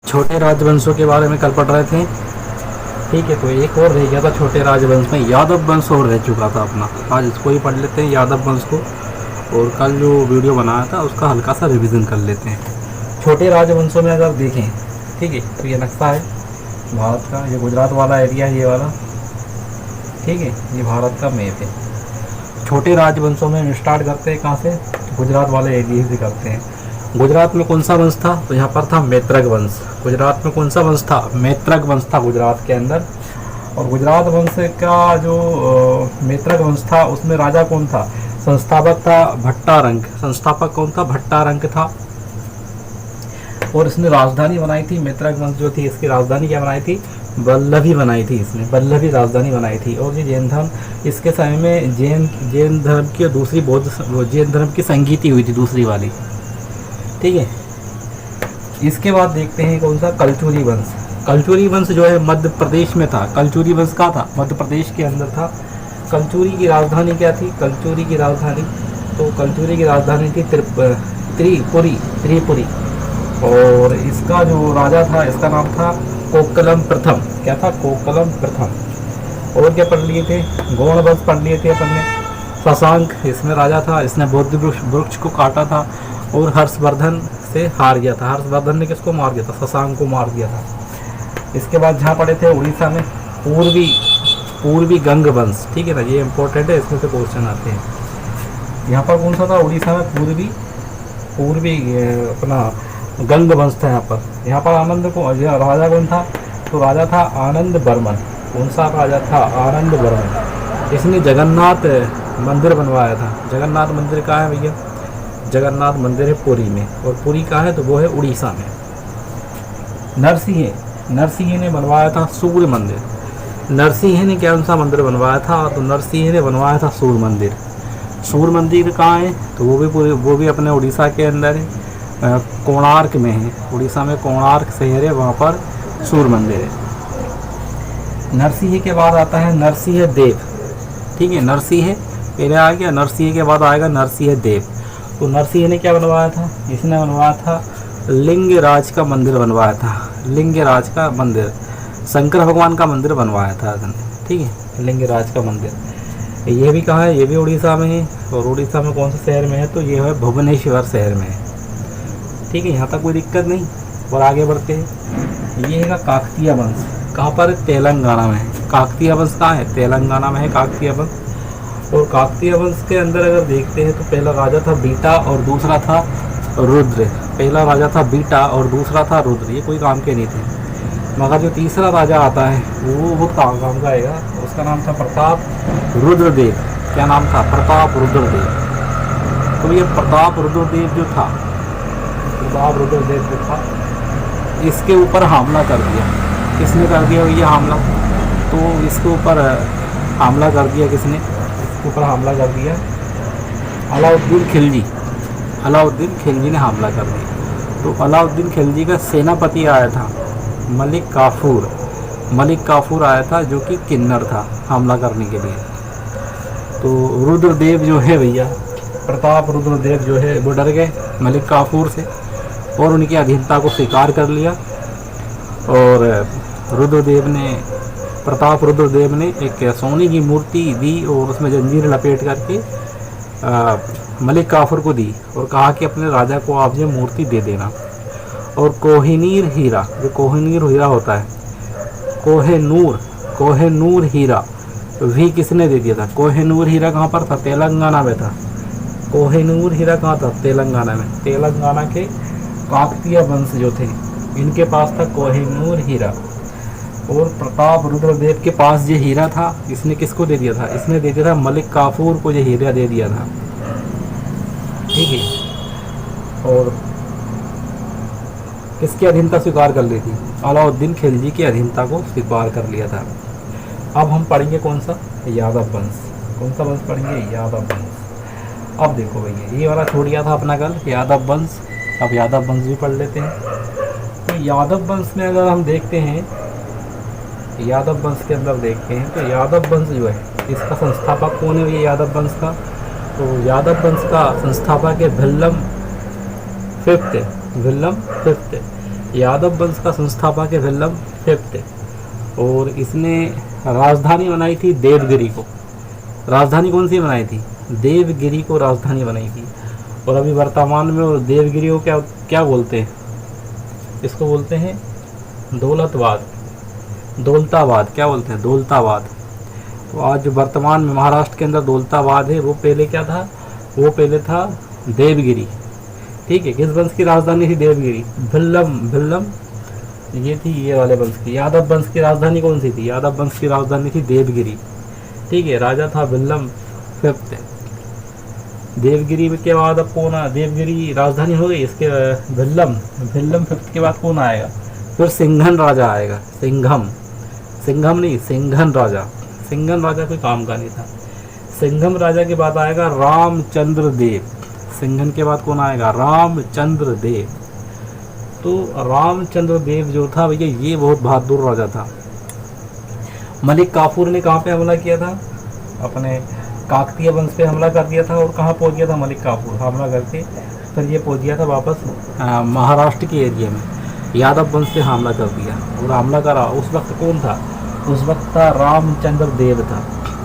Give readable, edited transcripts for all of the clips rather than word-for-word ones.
छोटे राजवंशों के बारे में कल पढ़ रहे थे। ठीक है, तो एक और रह गया था छोटे राजवंश में, यादव वंश और रह चुका था अपना। आज इसको ही पढ़ लेते हैं, यादव वंश को, और कल जो वीडियो बनाया था उसका हल्का सा रिवीजन कर लेते हैं। छोटे राजवंशों में अगर देखें, ठीक है, तो ये नक्शा है भारत का, ये गुजरात वाला एरिया है, ये वाला, ठीक है, ये भारत का मैप है। छोटे राजवंशों में हम स्टार्ट करते हैं कहाँ से, तो गुजरात वाले एरिया से करते हैं। गुजरात में कौन सा वंश था, तो यहाँ पर था मैत्रक वंश। गुजरात में कौन सा वंश था, मैत्रक वंश था गुजरात के अंदर। और गुजरात वंश का जो मैत्रक वंश था उसमें राजा कौन था, संस्थापक था भट्टारंक। संस्थापक कौन था, भट्टारंक था। और इसने राजधानी बनाई थी, मैत्रक वंश जो थी इसकी राजधानी क्या बनाई थी, वल्लभी बनाई थी इसने, वल्लभी राजधानी बनाई थी। और ये जैन धर्म, इसके समय में जैन धर्म की दूसरी बौद्ध जैन धर्म की संगीति हुई थी, दूसरी वाली, ठीक है। इसके बाद देखते हैं कौन सा, कलचुरी वंश। कलचुरी वंश जो है मध्य प्रदेश में था। कलचुरी वंश कहाँ था, मध्य प्रदेश के अंदर था। कलचुरी की राजधानी क्या थी, कलचुरी की राजधानी, तो कलचुरी की राजधानी थी त्रिपुरी। और इसका जो राजा था इसका नाम था कोकलम प्रथम। क्या था, कोकलम प्रथम। और क्या पढ़ लिए थे, गौड़ वंश पढ़ लिए थे अपन ने। शशांक इसमें राजा था, इसने बौद्ध वृक्ष को काटा था और हर्षवर्धन से हार गया था। हर्षवर्धन ने किसको मार दिया था, शशांक को मार दिया था। इसके बाद जहाँ पढ़े थे उड़ीसा में पूर्वी गंग वंश, ठीक है ना, ये इंपॉर्टेंट है, इसमें से क्वेश्चन आते हैं। यहाँ पर कौन सा था, उड़ीसा में पूर्वी अपना गंग वंश था यहाँ पर आनंद को राजा कौन था, तो राजा था आनंद बर्मन। कौन सा राजा था, आनंद बर्मन। इसने जगन्नाथ मंदिर बनवाया था। जगन्नाथ मंदिर कहाँ है भैया, जगन्नाथ मंदिर है पुरी में, और पुरी कहाँ है, तो वो है उड़ीसा में। नरसिंह ने बनवाया था सूर्य मंदिर। नरसिंह ने कौन सा मंदिर बनवाया था, तो नरसिंह ने बनवाया था सूर्य मंदिर। सूर्य मंदिर कहाँ है, तो वो भी अपने उड़ीसा के अंदर है, कोणार्क में है। उड़ीसा में कोणार्क शहर है, वहाँ पर सूर्य मंदिर है। नरसिंह के बाद आता है नरसिंह देव, ठीक है, नरसिंह पहले आ गया, नरसिंह के बाद आएगा नरसिंह देव। तो नरसिंह ने क्या बनवाया था, इसने बनवाया था लिंगराज का मंदिर बनवाया था। लिंगराज का मंदिर, शंकर भगवान का मंदिर बनवाया था इसने, ठीक है, लिंगराज का मंदिर। ये भी कहाँ है, ये भी उड़ीसा में है। और उड़ीसा में कौन से शहर में है, तो ये है भुवनेश्वर शहर में है, ठीक है, यहाँ तक कोई दिक्कत नहीं। और आगे बढ़ते हैं, ये है काकतीय वंश। कहाँ पर, तेलंगाना में है। काकतीय वंश कहाँ है, तेलंगाना में है काकतीय वंश। और काकतीय वंश के अंदर अगर देखते हैं तो पहला राजा था बीटा और दूसरा था रुद्र। पहला राजा था बीटा और दूसरा था रुद्र, ये कोई काम के नहीं थे। मगर जो तीसरा राजा आता है वो बहुत काम का आएगा, उसका नाम था प्रताप रुद्रदेव। क्या नाम था, प्रताप रुद्रदेव। तो ये प्रताप रुद्रदेव जो था, इसके ऊपर हमला कर दिया। किसने कर दिया ये हमला, तो इसके ऊपर हमला कर दिया किसने, इसके ऊपर हमला कर दिया अलाउद्दीन खिलजी ने हमला कर दिया। तो अलाउद्दीन खिलजी का सेनापति आया था मलिक काफूर आया था, जो कि किन्नर था हमला करने के लिए। तो रुद्रदेव जो है भैया, प्रताप रुद्रदेव जो है वो डर गए मलिक काफूर से और उनकी अधीनता को स्वीकार कर लिया। और प्रताप रुद्रदेव ने एक सोने की मूर्ति दी और उसमें जंजीर लपेट करके मलिक काफूर को दी और कहा कि अपने राजा को आप ये मूर्ति दे देना। और कोहिनूर हीरा, जो कोहिनूर हीरा होता है, कोहिनूर हीरा भी किसने दे दिया था। कोहिनूर हीरा कहाँ पर था, तेलंगाना में था। कोहिनूर हीरा कहाँ था, तेलंगाना में। तेलंगाना के काकतीय वंश जो थे इनके पास था कोहिनूर हीरा। और प्रताप रुद्रदेव के पास ये हीरा था, इसने किसको दे दिया था, इसने दे दिया था मलिक काफूर को, ये हीरा दे दिया था, ठीक है। और किसकी अधीनता स्वीकार कर ली थी, अलाउद्दीन खिलजी की अधीनता को स्वीकार कर लिया था। अब हम पढ़ेंगे कौन सा, यादव वंश। कौन सा वंश पढ़ेंगे, यादव वंश। अब देखो भैया, ये वाला छोड़ गया था अपना कल, यादव वंश। अब यादव वंश भी पढ़ लेते हैं। तो यादव वंश में अगर हम देखते हैं, यादव वंश के अंदर देखते हैं तो यादव वंश जो है इसका संस्थापक कौन है, ये यादव वंश का, तो यादव वंश का संस्थापक है विल्लम फिफ्थ। यादव वंश का संस्थापक है विल्लम फिफ्थ, और इसने राजधानी बनाई थी देवगिरी को। राजधानी कौन सी बनाई थी? देवगिरी को राजधानी बनाई थी। और अभी वर्तमान में वो देवगिरी को क्या क्या बोलते हैं? इसको बोलते हैं दौलताबाद। दौलताबाद क्या बोलते हैं? दौलताबाद। तो आज जो वर्तमान में महाराष्ट्र के अंदर दौलताबाद है, वो पहले क्या था? वो पहले था देवगिरी। ठीक है, किस वंश की राजधानी थी? देवगिरी। भिल्लम ये थी, ये वाले वंश की। यादव वंश की राजधानी कौन सी थी? यादव वंश की राजधानी थी देवगिरी। ठीक है, राजा था भिल्लम फिफ्थ। देवगिरी के बाद अब कौन आया? देवगिरी राजधानी हो गई, इसके भिल्लम फिफ्थ के बाद कौन आएगा? फिर सिंघन राजा आएगा। सिंघम नहीं, सिंघन राजा। सिंघन राजा कोई काम का नहीं था। सिंघम राजा के बाद आएगा रामचंद्र देव। सिंघन के बाद कौन आएगा? रामचंद्र देव। तो रामचंद्र देव जो था भैया, ये बहुत बहादुर राजा था। मलिक काफूर ने कहाँ पे हमला किया था? अपने काकतीय वंश पे हमला कर दिया था। और कहाँ पहुँच गया था मलिक काफूर? हमला करके फिर ये पहुँच गया था वापस महाराष्ट्र के एरिया में। यादव वंश पे हमला कर दिया और हमला करा। उस वक्त कौन था? उस वक्त था रामचंद्र देव था।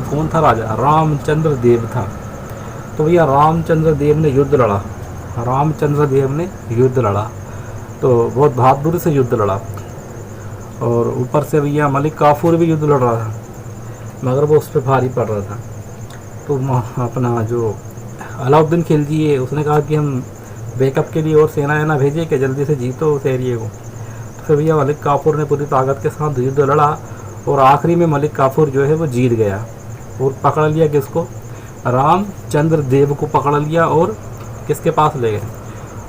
कौन था राजा? रामचंद्र देव था। तो भैया रामचंद्र देव ने युद्ध लड़ा। रामचंद्र देव ने युद्ध लड़ा, तो बहुत बहादुरी से युद्ध लड़ा। और ऊपर से भैया मलिक काफूर भी युद्ध लड़ रहा था, मगर वो उस पर भारी पड़ रहा था। तो अपना जो अलाउद्दीन खिलजी है, उसने कहा कि हम बैकअप के लिए और सेना भेजे कि जल्दी से जीतो उस एरिए को। तो फिर भैया मलिक काफूर ने पूरी ताकत के साथ युद्ध लड़ा, और आखिरी में मलिक काफूर जो है वो जीत गया। और पकड़ लिया किसको? रामचंद्र देव को पकड़ लिया। और किसके पास ले गए?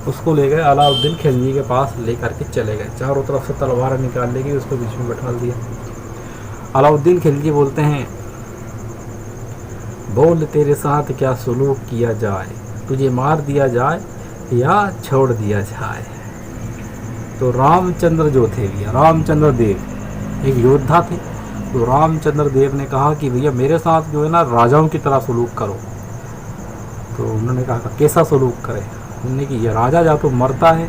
उसको ले गए अलाउद्दीन खिलजी के पास लेकर के चले गए। चारों तरफ से तलवार निकाल लेगी, उसको बीच में बैठा दिया। अलाउद्दीन खिलजी बोलते हैं, बोल तेरे साथ क्या सुलूक किया जाए, तुझे मार दिया जाए या छोड़ दिया जाए। तो रामचंद्र जो थे भैया, रामचंद्र देव एक योद्धा थे। तो रामचंद्र देव ने कहा कि भैया मेरे साथ जो है ना राजाओं की तरह सलूक करो। तो उन्होंने कहा कैसा सलूक करें? उन्होंने कि यह राजा या तो मरता है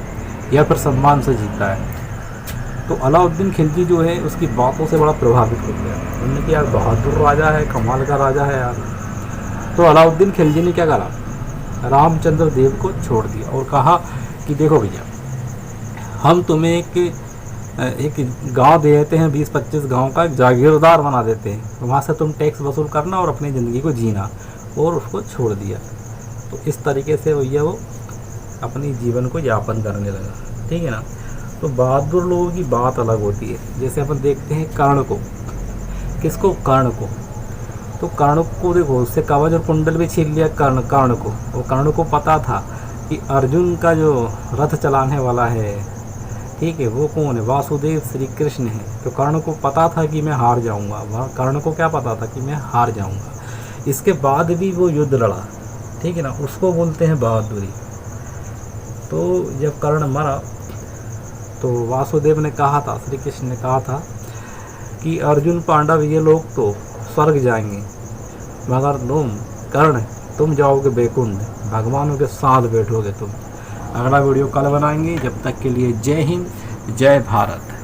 या फिर सम्मान से जीता है। तो अलाउद्दीन खिलजी जो है उसकी बातों से बड़ा प्रभावित हो गया। उन्होंने कि यार बहादुर राजा है, कमाल का राजा है यार। तो अलाउद्दीन खिलजी ने क्या करा? रामचंद्र देव को छोड़ दिया और कहा कि देखो भैया, हम तुम्हें एक गांव दे देते हैं, 20-25 गांव का एक जागीरदार बना देते हैं, वहाँ से तुम टैक्स वसूल करना और अपनी ज़िंदगी को जीना। और उसको छोड़ दिया। तो इस तरीके से भैया वो अपनी जीवन को यापन करने लगा। ठीक है ना। तो बहादुर लोगों की बात अलग होती है। जैसे अपन देखते हैं कर्ण को। किसको? कर्ण को। तो कर्ण को देखो, उससे कवच और कुंडल भी छीन लिया कर्ण को। और कर्ण को पता था कि अर्जुन का जो रथ चलाने वाला है, ठीक है, वो कौन है? वासुदेव श्री कृष्ण है। तो कर्ण को पता था कि मैं हार जाऊंगा। वह कर्ण को क्या पता था? कि मैं हार जाऊंगा। इसके बाद भी वो युद्ध लड़ा। ठीक है ना। उसको बोलते हैं बहादुरी। तो जब कर्ण मरा तो वासुदेव ने कहा था, श्री कृष्ण ने कहा था कि अर्जुन, पांडव ये लोग तो स्वर्ग जाएंगे, मगर तुम कर्ण तुम जाओगे बैकुंठ, भगवानों के साथ बैठोगे तुम। अगला वीडियो कल बनाएंगे। जब तक के लिए जय हिंद, जय भारत।